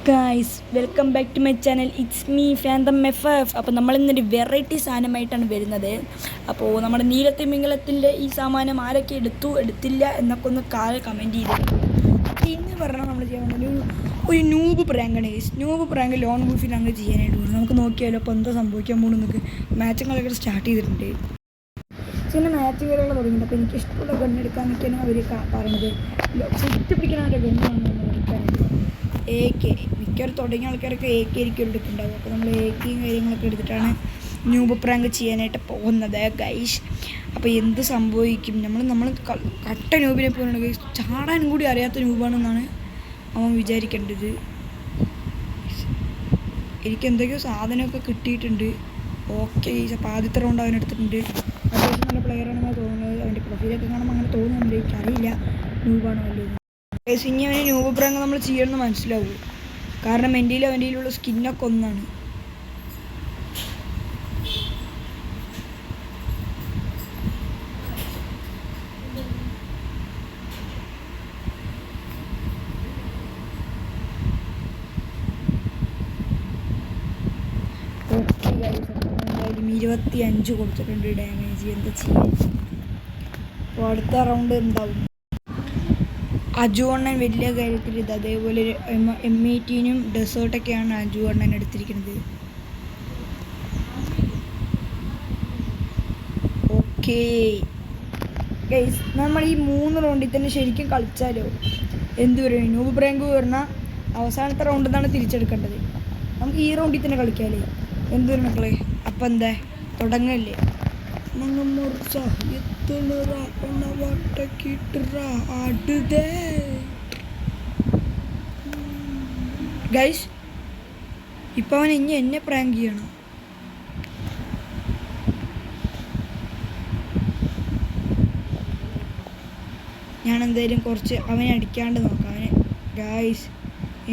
Guys welcome back to my channel. It's me phantom F. അപ്പോൾ നമ്മളിന്നൊരു variety സാധനമായിട്ടാണ് വരുന്നത്. അപ്പോൾ നമ്മുടെ നീലത്തിമിംഗലത്തിൻ്റെ ഈ സാമാനം ആരൊക്കെ എടുത്തില്ല എന്നൊക്കെ ഒന്ന് കമൻറ്റ് ചെയ്തിട്ടുണ്ട്. ഇന്ന് പറഞ്ഞാൽ നമ്മൾ ചെയ്യാൻ ഒരു നൂബ് പ്രാങ്കാണ്. നൂബ് പ്രാങ്ക് ലോൺ ബൂഫിൽ അങ്ങ് ചെയ്യാനായിട്ട് പോകുന്നത്. നമുക്ക് നോക്കിയാലോ അപ്പോൾ എന്താ സംഭവിക്കാൻ പോകുന്നതൊക്കെ. മാച്ചിങ്ങളൊക്കെ സ്റ്റാർട്ട് ചെയ്തിട്ടുണ്ട്. പിന്നെ മാച്ചിങ്ങുകളൊക്കെ തുടങ്ങിയിട്ട് അപ്പോൾ എനിക്ക് ഇഷ്ടമുള്ള ഗണ്ണെടുക്കാനൊക്കെയാണ് അവർ പറഞ്ഞത്. സെറ്റ് പിടിക്കാനായിട്ട് ഗണ്ണാണെന്ന് എടുക്കാനായിട്ട് AK മിക്കവരും തുടങ്ങിയ ആൾക്കാരൊക്കെ AK ആയിരിക്കും എടുക്കുന്നുണ്ടാവും. അപ്പോൾ നമ്മൾ AKയും കാര്യങ്ങളൊക്കെ എടുത്തിട്ടാണ് ന്യൂബ് പ്രാങ്ക് ചെയ്യാനായിട്ട് പോകുന്നത് ഗൈസ്. അപ്പോൾ എന്ത് സംഭവിക്കും, നമ്മൾ കട്ട ന്യൂബിനെ പോലെയാണ് ഗൈസ്. ചാടാനും കൂടി അറിയാത്ത ന്യൂബാണെന്നാണ് അവൻ വിചാരിക്കേണ്ടത്. എനിക്ക് എന്തൊക്കെയോ സാധനമൊക്കെ കിട്ടിയിട്ടുണ്ട്. ഓക്കെ ഗൈസ്, അപ്പോൾ ആദ്യത്തെ റൗണ്ട് അവൻ എടുത്തിട്ടുണ്ട്. അത്യാവശ്യം നല്ല പ്ലെയറാണെന്നാണ് തോന്നുന്നത്. അവൻ്റെ പ്രൊഫൈലൊക്കെ കാണുമ്പോൾ അങ്ങനെ തോന്നുന്നുണ്ട്. എനിക്കറിയില്ല ന്യൂബാണോ അല്ലയോ. ഇനി അവന് ന്യൂബ് പ്രാങ്ക് നമ്മൾ ചെയ്യണമെന്ന് മനസ്സിലാവും. കാരണം എൻ്റെ അവൻ്റെയിലുള്ള സ്കിന്നൊക്കെ ഒന്നാണ്. ഓക്കെ ഗൈസ്, എന്തായാലും 25 കൊടുത്തിട്ടുണ്ട് ഡാമേജ്. എന്താ ചെയ്യാൻ. അപ്പോൾ അടുത്ത റൗണ്ട് എന്താവും. അജു അണ്ണൻ വലിയ കാര്യത്തിൽ ഇത് അതേപോലെ M18-നും ഡെസേർട്ടൊക്കെയാണ് അജു അണ്ണൻ എടുത്തിരിക്കുന്നത്. ഓക്കേ ഗൈസ്, നമ്മൾ ഈ 3 റൗണ്ടിൽ തന്നെ ശരിക്കും കളിച്ചാലോ. എന്ത് പറയും, ന്യൂബ് പ്രാങ്ക് പറഞ്ഞാൽ അവസാനത്തെ റൗണ്ടിൽ നിന്നാണ് തിരിച്ചെടുക്കേണ്ടത്. നമുക്ക് ഈ റൗണ്ടിൽ തന്നെ കളിക്കാമല്ലേ. എന്ത് പറയും മക്കളെ. അപ്പം എന്താ തുടങ്ങല്ലേ. ഗൈസ്, ഇപ്പം അവൻ ഇനി എന്നെ പ്രാങ്ക് ചെയ്യണം. ഞാൻ എന്തായാലും കുറച്ച് അവനെ അടിക്കാണ്ട് നോക്കാം. അവനെ ഗൈസ്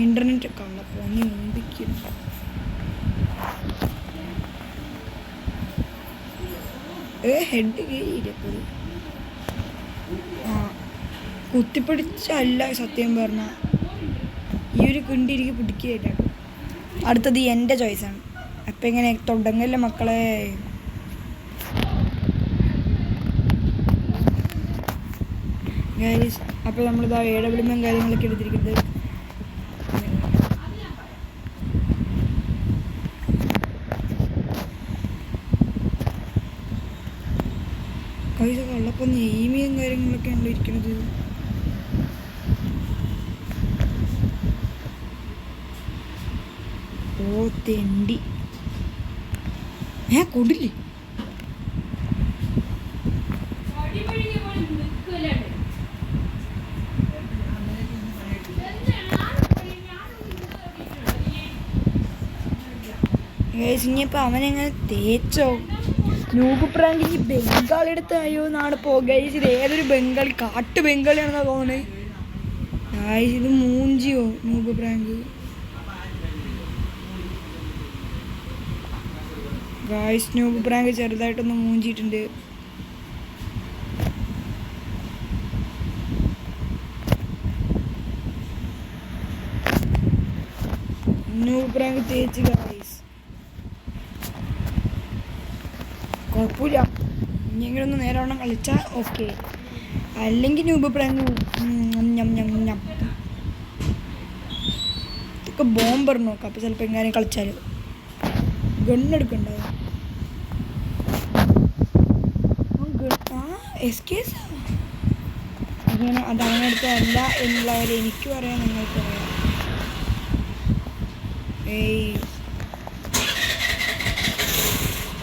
ഇൻ്റർനെറ്റ് കള്ളപ്പോൾ നീ മുമ്പിക്കും. ഹെഡ് കയറിയില്ലപ്പോൾ കുത്തിപ്പിടിച്ചല്ല സത്യം പറഞ്ഞാൽ. ഈ ഒരു കിണ്ടിരിക്ക് പിടിക്കുകയില്ല. അടുത്തത് എൻ്റെ ചോയ്സാണ്. അപ്പം എങ്ങനെ തുടങ്ങല്ലേ മക്കളെ. ഗൈസ്, അപ്പോൾ നമ്മളിതാ AWM കാര്യങ്ങളൊക്കെ എടുത്തിരിക്കുന്നത്. ഗൈസ് കള്ളപ്പം നെയ്മിയും കാര്യങ്ങളൊക്കെ ഉണ്ടോ ഇരിക്കുന്നത്. ഓ തെണ്ടി കൊടില്ലേ. ഇനിയിപ്പോൾ അവനെങ്ങനെ തേച്ചോ. ന്യൂബ് പ്രാങ്ക് ഈ ബംഗാളി എടുത്തായോ എന്നാണ് ഗൈസ്. ഇത് ഏതൊരു ബംഗാളി, കാട്ടു ബംഗാളിയാണെന്നാ തോന്നുന്നത് ഗൈസ്. ഇത് മൂഞ്ചിയോ noob prank guys. Noob prank ചെറുതായിട്ടൊന്ന് മൂഞ്ചിയിട്ടുണ്ട്. ന്യൂബ് പ്രാങ്ക് തേച്ച് ഗൈസ്. കുഴപ്പമില്ല, ഇനിയെങ്കിലും ഒന്ന് നേരെ വണ്ണം കളിച്ചാൽ ഓക്കെ. അല്ലെങ്കിൽ ന്യൂബ് പ്രാങ്ക് ഇതൊക്കെ ബോംബർ നോക്കാം. അപ്പോൾ ചിലപ്പോൾ എങ്ങാനും കളിച്ചാൽ ഗണ്ണെടുക്കണ്ടാവും. ഇങ്ങനെ അത് അവനെടുത്തതല്ല എന്നുള്ളവരെ എനിക്ക് പറയാം, നിങ്ങൾക്ക് പറയാം.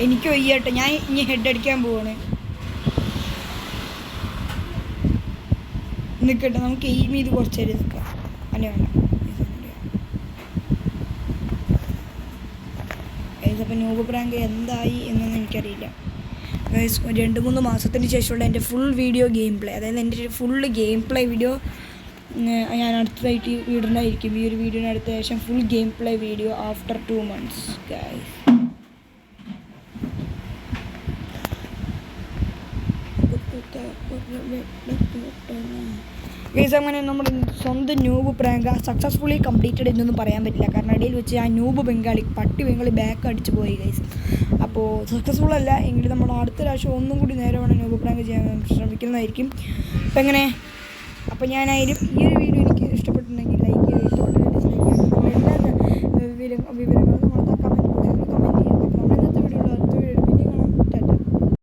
എനിക്ക് വയ്യട്ടെ, ഞാൻ ഇനി ഹെഡ് അടിക്കാൻ പോവാണ്. നിൽക്കട്ടെ, നമുക്ക് എയിം ചെയ്ത് കുറച്ച് നേരം നിൽക്കാം. അല്ല വേണ്ട, അപ്പം ന്യൂബ് പ്രാങ്ക് എന്തായി എന്നൊന്നും എനിക്കറിയില്ല ഗൈസ്. 2-3 മാസത്തിന് ശേഷമുള്ള എൻ്റെ ഫുൾ വീഡിയോ ഗെയിം പ്ലേ, അതായത് എൻ്റെ ഫുള്ള് ഗെയിം പ്ലേ വീഡിയോ ഞാൻ അടുത്തതായിട്ട് ഇടുന്നതായിരിക്കും. ഈ ഒരു വീഡിയോന് അടുത്ത ശേഷം full game play video after 2 months guys. Guys അങ്ങനെ നമ്മുടെ സ്വന്തം ന്യൂബ് പ്രാങ്ക് സക്സസ്ഫുള്ളി കംപ്ലീറ്റഡ് എന്നൊന്നും പറയാൻ പറ്റില്ല, കാരണം ഇടയിൽ വെച്ച് ആ ന്യൂബ് ബംഗാളി പട്ടി ബംഗാളി ബാക്ക് അടിച്ച് പോയി ഗൈസ്. അപ്പോൾ സക്സസ്ഫുൾ അല്ല എങ്കിൽ നമ്മൾ അടുത്ത പ്രാവശ്യം ഒന്നും കൂടി നേരമാണ് ന്യൂബ് പ്രാങ്ക് ചെയ്യാൻ ശ്രമിക്കുന്നതായിരിക്കും. അപ്പം എങ്ങനെ അപ്പോൾ ഞാനായാലും ഈ ഒരു വീഡിയോ എനിക്ക് ഇഷ്ടപ്പെട്ടിട്ടുണ്ടെങ്കിൽ ലൈക്ക് ചെയ്യുക, ഇഷ്ടപ്പെട്ടിട്ടുണ്ടെങ്കിൽ ഡിസ്ലൈക്ക് ചെയ്യുക. എല്ലാ